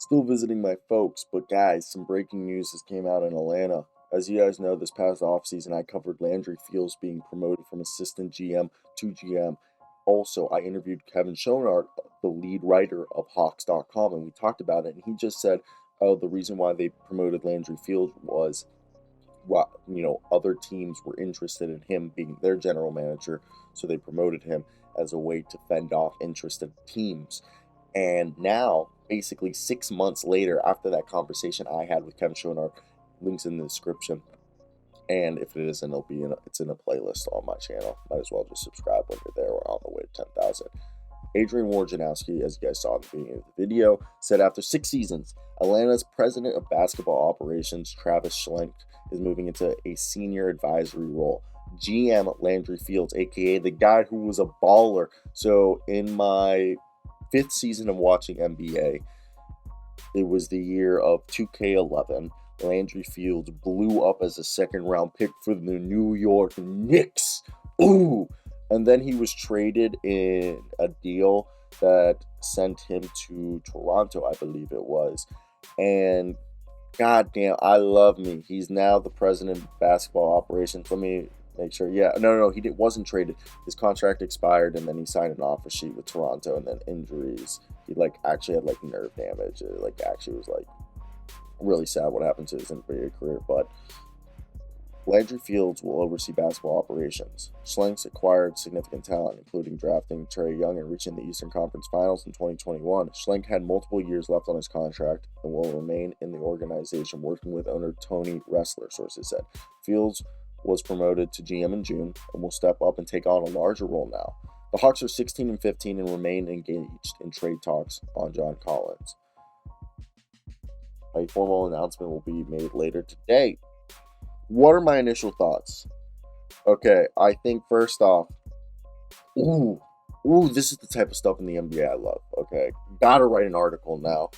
Still visiting my folks, but guys, some breaking news has came out in Atlanta. As you guys know, this past offseason, I covered Landry Fields being promoted from assistant GM to GM. Also, I interviewed Kevin Schonard, the lead writer of Hawks.com, and we talked about it. And he just said, oh, the reason why they promoted Landry Fields was, other teams were interested in him being their general manager, so they promoted him as a way to fend off interested teams. And now, basically 6 months later, after that conversation I had with Kevin Schonard, links in the description. And if it isn't, it's in a playlist on my channel. Might as well just subscribe when you're there. We're on the way to 10,000. Adrian Wojnarowski, as you guys saw at the beginning of the video, said after 6 seasons, Atlanta's president of basketball operations, Travis Schlenk, is moving into a senior advisory role. GM Landry Fields, aka the guy who was a baller. So in my 5th season of watching NBA, it was the year of 2K11. Landry Fields blew up as a second-round pick for the New York Knicks. Ooh! And then he was traded in a deal that sent him to Toronto, I believe it was. And goddamn, I love me. He's now the president of basketball operations. Let me make sure. Yeah, no, he wasn't traded. His contract expired, and then he signed an offer sheet with Toronto, and then injuries. He actually had nerve damage. It actually was really sad what happened to his NBA career. But Landry Fields will oversee basketball operations. Schlenk's acquired significant talent, including drafting Trae Young and reaching the Eastern Conference Finals in 2021. Schlenk had multiple years left on his contract and will remain in the organization, working with owner Tony Ressler, sources said. Fields was promoted to GM in June and will step up and take on a larger role now. The Hawks are 16-15 and remain engaged in trade talks on John Collins. A formal announcement will be made later today. What are my initial thoughts? Okay, I think first off, this is the type of stuff in the NBA I love. Okay, gotta write an article now.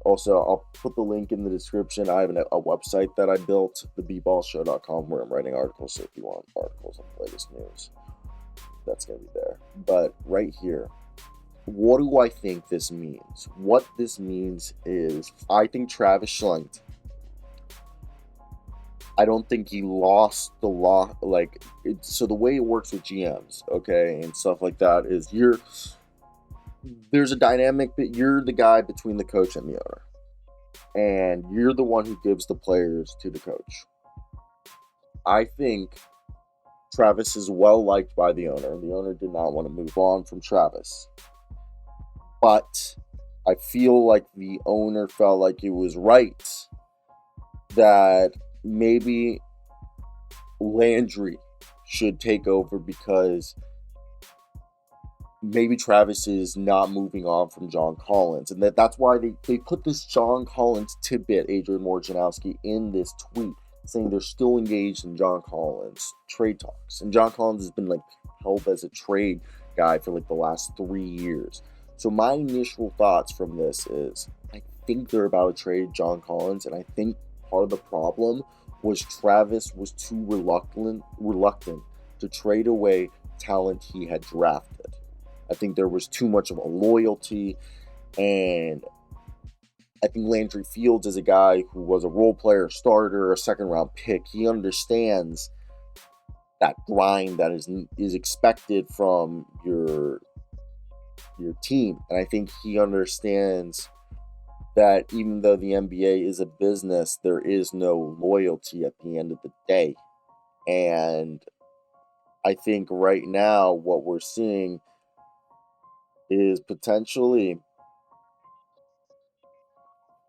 Also, I'll put the link in the description. I have a website that I built, theballshow.com, where I'm writing articles. So if you want articles on the latest news, that's going to be there. But right here, what do I think this means? What this means is, I think Travis Schlenk, I don't think he lost the law. So the way it works with GMs, okay, and stuff like that is there's a dynamic that you're the guy between the coach and the owner. And you're the one who gives the players to the coach. I think Travis is well liked by the owner. The owner did not want to move on from Travis. But I feel like the owner felt like it was right that maybe Landry should take over, because maybe Travis is not moving on from John Collins. And that's why they put this John Collins tidbit, Adrian Wojnarowski, in this tweet, saying they're still engaged in John Collins trade talks. And John Collins has been held as a trade guy for the last 3 years. So my initial thoughts from this is, I think they're about to trade John Collins, and I think part of the problem was Travis was too reluctant to trade away talent he had drafted. I think there was too much of a loyalty, and I think Landry Fields is a guy who was a role player, starter, a second-round pick. He understands that grind that is expected from your team, and I think he understands that even though the NBA is a business, there is no loyalty at the end of the day. And I think right now what we're seeing is potentially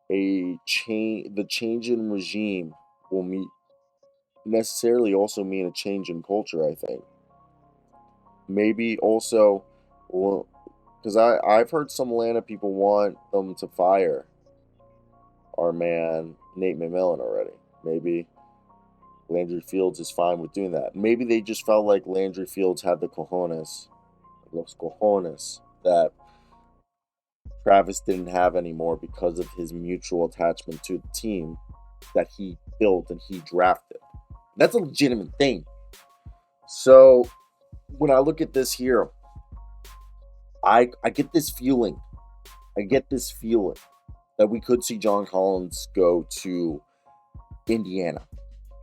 the change in regime will necessarily also mean a change in culture, I think. Maybe also, because I've heard some Atlanta people want them to fire our man Nate McMillan already. Maybe Landry Fields is fine with doing that. Maybe they just felt like Landry Fields had the cojones, that Travis didn't have anymore because of his mutual attachment to the team that he built and he drafted. That's a legitimate thing. So when I look at this here, I get this feeling that we could see John Collins go to Indiana.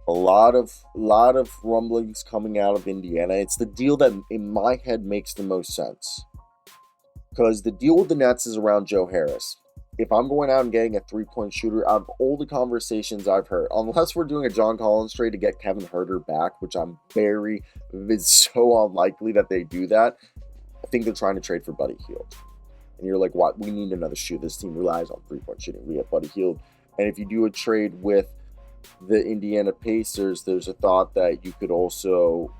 A lot of rumblings coming out of Indiana. It's the deal that in my head makes the most sense. Because the deal with the Nets is around Joe Harris. If I'm going out and getting a three-point shooter, out of all the conversations I've heard, unless we're doing a John Collins trade to get Kevin Huerter back, which it's so unlikely that they do that, I think they're trying to trade for Buddy Hield. And you're like, what? We need another shooter. This team relies on three-point shooting. We have Buddy Hield. And if you do a trade with the Indiana Pacers, there's a thought that you could also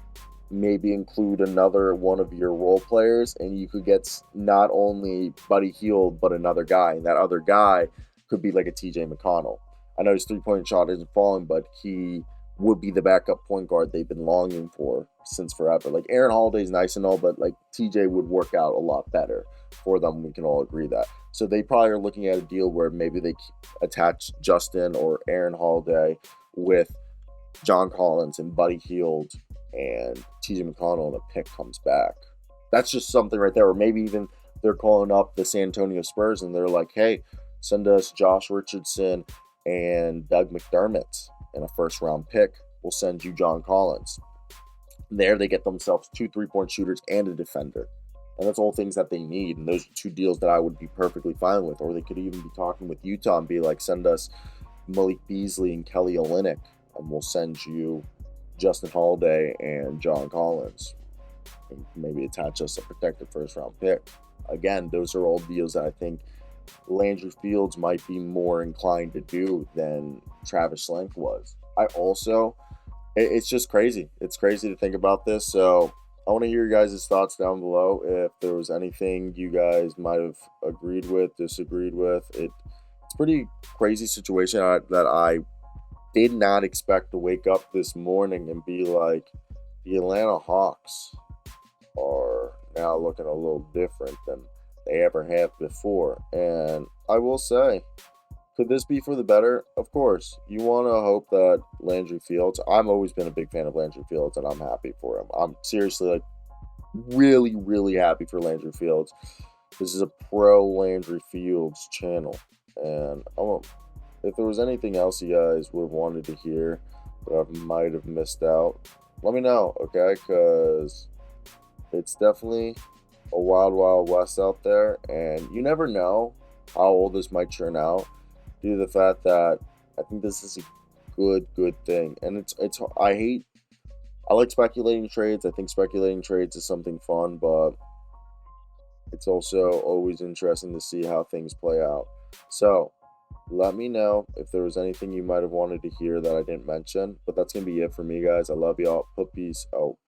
maybe include another one of your role players, and you could get not only Buddy Hield, but another guy. And that other guy could be like a TJ McConnell. I know his three-point shot isn't falling, but he would be the backup point guard they've been longing for since forever. Like, Aaron Holiday's nice and all, but like TJ would work out a lot better for them. We can all agree that. So they probably are looking at a deal where maybe they attach Justin or Aaron Holiday with John Collins and Buddy Hield, and TJ McConnell, and a pick comes back. That's just something right there. Or maybe even they're calling up the San Antonio Spurs and they're like, hey, send us Josh Richardson and Doug McDermott and a first-round pick. We'll send you John Collins. There they get themselves 2 3-point shooters and a defender. And that's all things that they need. And those are 2 deals that I would be perfectly fine with. Or they could even be talking with Utah and be like, send us Malik Beasley and Kelly Olynyk, and we'll send you Justin Holiday and John Collins, and maybe attach us a protected first-round pick. Again, those are all deals that I think Landry Fields might be more inclined to do than Travis Schlenk was. It's just crazy. It's crazy to think about this. So I want to hear your guys' thoughts down below. If there was anything you guys might have agreed with, disagreed with. It's a pretty crazy situation that I did not expect to wake up this morning and be like, the Atlanta Hawks are now looking a little different than they ever have before. And I will say, could this be for the better? Of course. You want to hope that Landry Fields, I've always been a big fan of Landry Fields, and I'm happy for him. I'm seriously, like, really, really happy for Landry Fields. This is a pro Landry Fields channel. And if there was anything else you guys would have wanted to hear that I might have missed out, let me know, okay? Because it's definitely a wild, wild west out there, and you never know how all this might turn out due to the fact that I think this is a good thing. And I like speculating trades. I think speculating trades is something fun, but it's also always interesting to see how things play out. So let me know if there was anything you might have wanted to hear that I didn't mention. But that's going to be it for me, guys. I love y'all. Peace out.